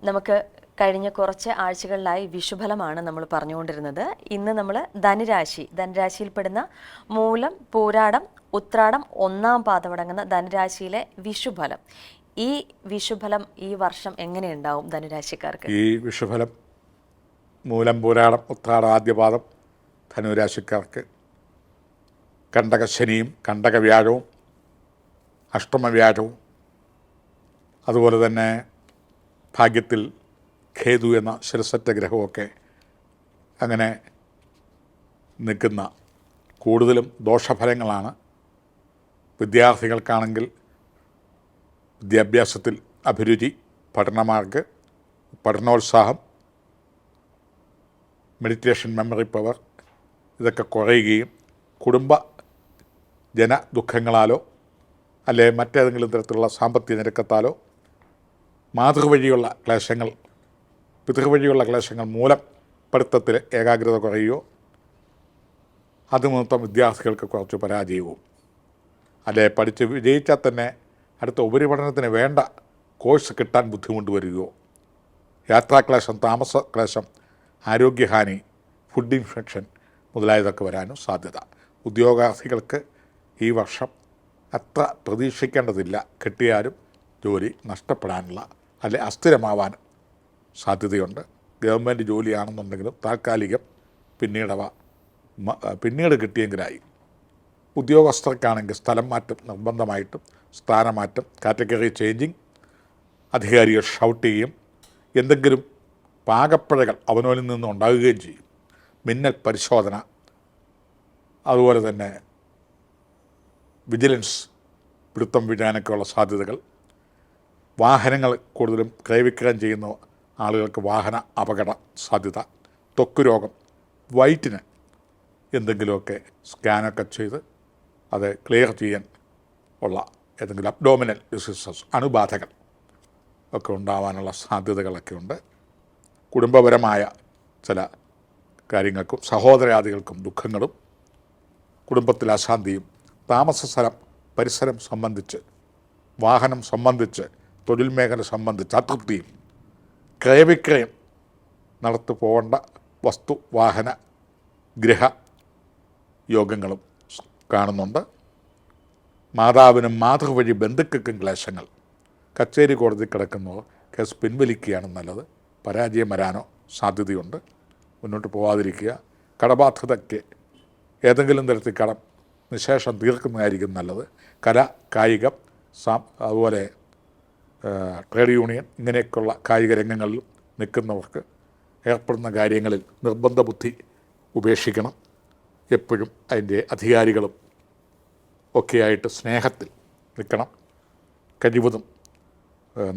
നമുക്ക് കഴിഞ്ഞ കുറച്ച് ആഴ്ചകളിലായി വിഷുഫലമാണ് നമ്മൾ പറഞ്ഞുകൊണ്ടിരുന്നത്. ഇന്ന് നമ്മൾ ധനുരാശിയിൽപ്പെടുന്ന മൂലം, പൂരാടം, ഉത്രാടം, ഒന്നാം പാദമടങ്ങുന്ന ധനുരാശിയിലെ വിഷുഫലം. ഈ വിഷുഫലം ഈ വർഷം എങ്ങനെയുണ്ടാവും ധനുരാശിക്കാർക്ക്? ഈ വിഷുഫലം മൂലം, പൂരാടം, ഉത്രാടം, ആദ്യപാദം ധനുരാശിക്കാർക്ക് കണ്ടകശനിയും കണ്ടകവ്യാഴവും അഷ്ടമവ്യാഴവും അതുപോലെ തന്നെ ഭാഗ്യത്തിൽ ഖേതു എന്ന ശിരസറ്റ ഗ്രഹമൊക്കെ അങ്ങനെ നിൽക്കുന്ന കൂടുതലും ദോഷഫലങ്ങളാണ്. വിദ്യാർത്ഥികൾക്കാണെങ്കിൽ വിദ്യാഭ്യാസത്തിൽ അഭിരുചി, പഠനമാർക്ക് പഠനോത്സാഹം, മെഡിറ്റേഷൻ, മെമ്മറി പവർ ഇതൊക്കെ കുറയുകയും കുടുംബ ജനദുഃഖങ്ങളാലോ അല്ലെ മറ്റേതെങ്കിലും തരത്തിലുള്ള സാമ്പത്തിക ഞെരുക്കത്താലോ മാതൃവഴിയുള്ള ക്ലേശങ്ങൾ, പിതൃവഴിയുള്ള ക്ലേശങ്ങൾ മൂലം പഠിത്തത്തിൽ ഏകാഗ്രത കുറയുകയോ അതുനിമിത്തം വിദ്യാർത്ഥികൾക്ക് കുറച്ച് പരാജയവും, അല്ലെ പഠിച്ച് വിജയിച്ചാൽ തന്നെ അടുത്ത ഉപരിപഠനത്തിന് വേണ്ട കോഴ്സ് കിട്ടാൻ ബുദ്ധിമുട്ട് വരികയോ, യാത്രാക്ലേശം, താമസക്ലേശം, ആരോഗ്യഹാനി, ഫുഡ് ഇൻഫെക്ഷൻ മുതലായതൊക്കെ വരാനും സാധ്യത. ഉദ്യോഗാർത്ഥികൾക്ക് ഈ വർഷം അത്ര പ്രതീക്ഷിക്കേണ്ടതില്ല. കിട്ടിയാലും ജോലി നഷ്ടപ്പെടാനുള്ള അല്ലെ അസ്ഥിരമാവാൻ സാധ്യതയുണ്ട്. ഗവൺമെൻറ് ജോലിയാണെന്നുണ്ടെങ്കിലും താൽക്കാലികം പിന്നീട് കിട്ടിയെങ്കിലായി. ഉദ്യോഗസ്ഥർക്കാണെങ്കിൽ സ്ഥലം മാറ്റം നിർബന്ധമായിട്ടും, സ്ഥാനമാറ്റം, കാറ്റഗറി ചേഞ്ചിങ്, അധികാരികൾ ഷൗട്ട് ചെയ്യും, എന്തെങ്കിലും പാകപ്പിഴകൾ അവനവനിൽ നിന്ന് ഉണ്ടാകുകയും ചെയ്യും. മിന്നൽ പരിശോധന, അതുപോലെ തന്നെ വിജിലൻസ് പിടുത്തം വീഴാനൊക്കെയുള്ള സാധ്യതകൾ. വാഹനങ്ങൾ കൂടുതലും ക്രയവിക്രയം ചെയ്യുന്ന ആളുകൾക്ക് വാഹന അപകട സാധ്യത. ത്വക്ക് രോഗം, വയറ്റിന് എന്തെങ്കിലുമൊക്കെ സ്കാനൊക്കെ ചെയ്ത് അത് ക്ലിയർ ചെയ്യാൻ ഉള്ള ഏതെങ്കിലും അബ്ഡോമിനൽ ഡിസീസസ്, അണുബാധകൾ ഒക്കെ ഉണ്ടാവാനുള്ള സാധ്യതകളൊക്കെ ഉണ്ട്. കുടുംബപരമായ ചില കാര്യങ്ങൾക്കും സഹോദരാദികൾക്കും ദുഃഖങ്ങളും, കുടുംബത്തിൽ അശാന്തിയും, താമസ സ്ഥലം പരിസരം സംബന്ധിച്ച്, വാഹനം സംബന്ധിച്ച്, തൊഴിൽ മേഖല സംബന്ധിച്ച് അതൃപ്തിയും, ക്രയവിക്രയം നടത്തു പോകേണ്ട വസ്തു, വാഹന, ഗൃഹ യോഗങ്ങളും കാണുന്നുണ്ട്. മാതാവിനും മാതൃവഴി ബന്ധുക്കൾക്കും ക്ലേശങ്ങൾ. കച്ചേരി കോടതി കിടക്കുന്നവർ കേസ് പിൻവലിക്കുകയാണ് നല്ലത്. പരാജയം വരാനോ സാധ്യതയുണ്ട്. മുന്നോട്ട് പോകാതിരിക്കുക. കടബാധ്യതയ്ക്ക് ഏതെങ്കിലും തരത്തിൽ കടം നിശേഷം തീർക്കുന്നതായിരിക്കും നല്ലത്. കല, കായികം, അതുപോലെ ട്രേഡ് യൂണിയൻ ഇങ്ങനെയൊക്കെയുള്ള കായിക രംഗങ്ങളിൽ നിൽക്കുന്നവർക്ക് ഏർപ്പെടുന്ന കാര്യങ്ങളിൽ നിർബന്ധ ബുദ്ധി ഉപേക്ഷിക്കണം. എപ്പോഴും അതിൻ്റെ അധികാരികളും ഒക്കെയായിട്ട് സ്നേഹത്തിൽ നിൽക്കണം. കഴിവതും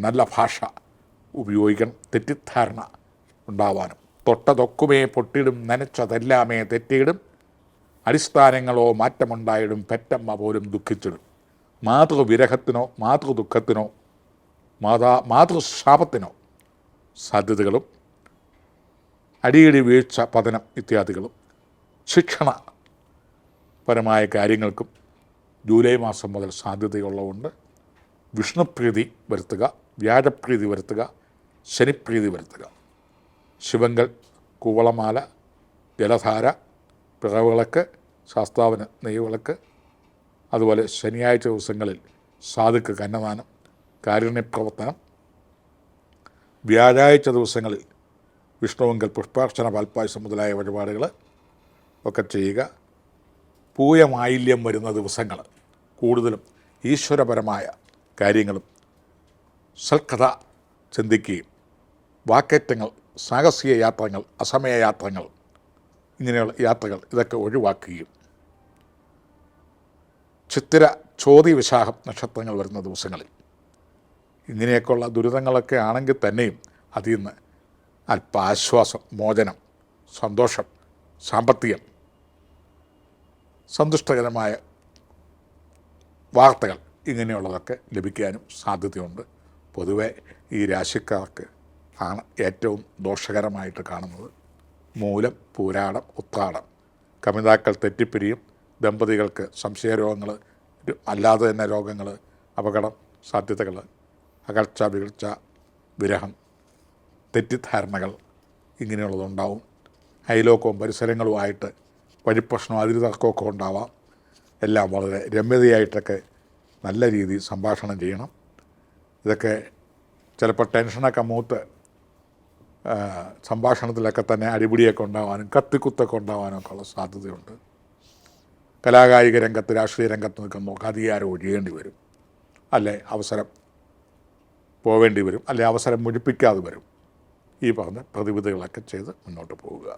നല്ല ഭാഷ ഉപയോഗിക്കണം. തെറ്റിദ്ധാരണ ഉണ്ടാവാനും. തൊട്ടതൊക്കുമേ പൊട്ടിടും, നനച്ചതെല്ലാമേ തെറ്റിയിടും, അടിസ്ഥാനങ്ങളോ മാറ്റമുണ്ടായിടും, പെറ്റമ്മ പോലും ദുഃഖിച്ചിടും. മാതൃവിരഹത്തിനോ മാതൃദുഃഖത്തിനോ മാതൃശാപത്തിനോ സാധ്യതകളും, അടിയടി വീഴ്ച, പതനം ഇത്യാദികളും. ശിക്ഷണപരമായ കാര്യങ്ങൾക്കും ജൂലൈ മാസം മുതൽ സാധ്യതയുള്ളതുകൊണ്ട് വിഷ്ണുപ്രീതി വരുത്തുക, വ്യാഴപ്രീതി വരുത്തുക, ശനിപ്രീതി വരുത്തുക. ശിവങ്കൽ, കൂവളമാല, ജലധാര, പിറവിളക്ക്, ശാസ്താവിന് നെയ്വിളക്ക്, അതുപോലെ ശനിയാഴ്ച ദിവസങ്ങളിൽ സാധുക്ക് കന്നദാനം, കാരുണ്യപ്രവർത്തനം, വ്യാഴാഴ്ച ദിവസങ്ങളിൽ വിഷ്ണുവങ്കൽ പുഷ്പാർച്ചന, പാൽപ്പായസം മുതലായ വഴിപാടുകൾ ഒക്കെ ചെയ്യുക. പൂയമായില്യം വരുന്ന ദിവസങ്ങൾ കൂടുതലും ഈശ്വരപരമായ കാര്യങ്ങളും സൽക്കഥ ചിന്തിക്കുകയും വാക്കേറ്റങ്ങൾ, സാഹസിക യാത്രകൾ, അസമയ യാത്രകൾ, ഇങ്ങനെയുള്ള യാത്രകൾ ഇതൊക്കെ ഒഴിവാക്കുകയും, ചിത്തിര, ചോതി, വിശാഖം നക്ഷത്രങ്ങൾ വരുന്ന ദിവസങ്ങളിൽ ഇങ്ങനെയൊക്കെയുള്ള ദുരിതങ്ങളൊക്കെ ആണെങ്കിൽ തന്നെയും അതിൽ നിന്ന് അല്പ ആശ്വാസം, മോചനം, സന്തോഷം, സാമ്പത്തികം, സന്തുഷ്ടകരമായ വാർത്തകൾ ഇങ്ങനെയുള്ളതൊക്കെ ലഭിക്കാനും സാധ്യതയുണ്ട്. പൊതുവെ ഈ രാശിക്കാർക്ക് ആണ് ഏറ്റവും ദോഷകരമായിട്ട് കാണുന്നത് മൂലം, പൂരാടം, ഉത്രാടം. കമിതാക്കൾ തെറ്റിപ്പിരിയും, ദമ്പതികൾക്ക് സംശയരോഗങ്ങൾ, അല്ലാതെ തന്നെ രോഗങ്ങൾ, അപകടം, സാധ്യതകൾ, അകൽച്ച, വികൽച്ച, വിരഹം തെറ്റിദ്ധാരണകൾ ഇങ്ങനെയുള്ളതുണ്ടാവും. അയലോക്കവും പരിസരങ്ങളുമായിട്ട് വഴിപ്രശ്നം അതിര് തർക്കമൊക്കെ ഉണ്ടാവാം. എല്ലാം വളരെ രമ്യതയായിട്ടൊക്കെ നല്ല രീതിയിൽ സംഭാഷണം ചെയ്യണം. ഇതൊക്കെ ചിലപ്പോൾ ടെൻഷനൊക്കെ മൂത്ത് സംഭാഷണത്തിലൊക്കെ തന്നെ അടിപിടിയൊക്കെ ഉണ്ടാകാനും കത്തിക്കുത്തൊക്കെ ഉണ്ടാകാനും ഒക്കെ ഉള്ള സാധ്യതയുണ്ട്. കലാകായിക രംഗത്ത് രാഷ്ട്രീയ രംഗത്ത് നിൽക്കുമ്പോൾ അധികാരം ഒഴിയേണ്ടി വരും, അല്ലെ അവസരം പോവേണ്ടി വരും, അല്ലെ അവസരം മുഴിപ്പിക്കാതെ വരും. ഈ പറഞ്ഞ പ്രതിവിധികളൊക്കെ ചെയ്ത് മുന്നോട്ട് പോവുക.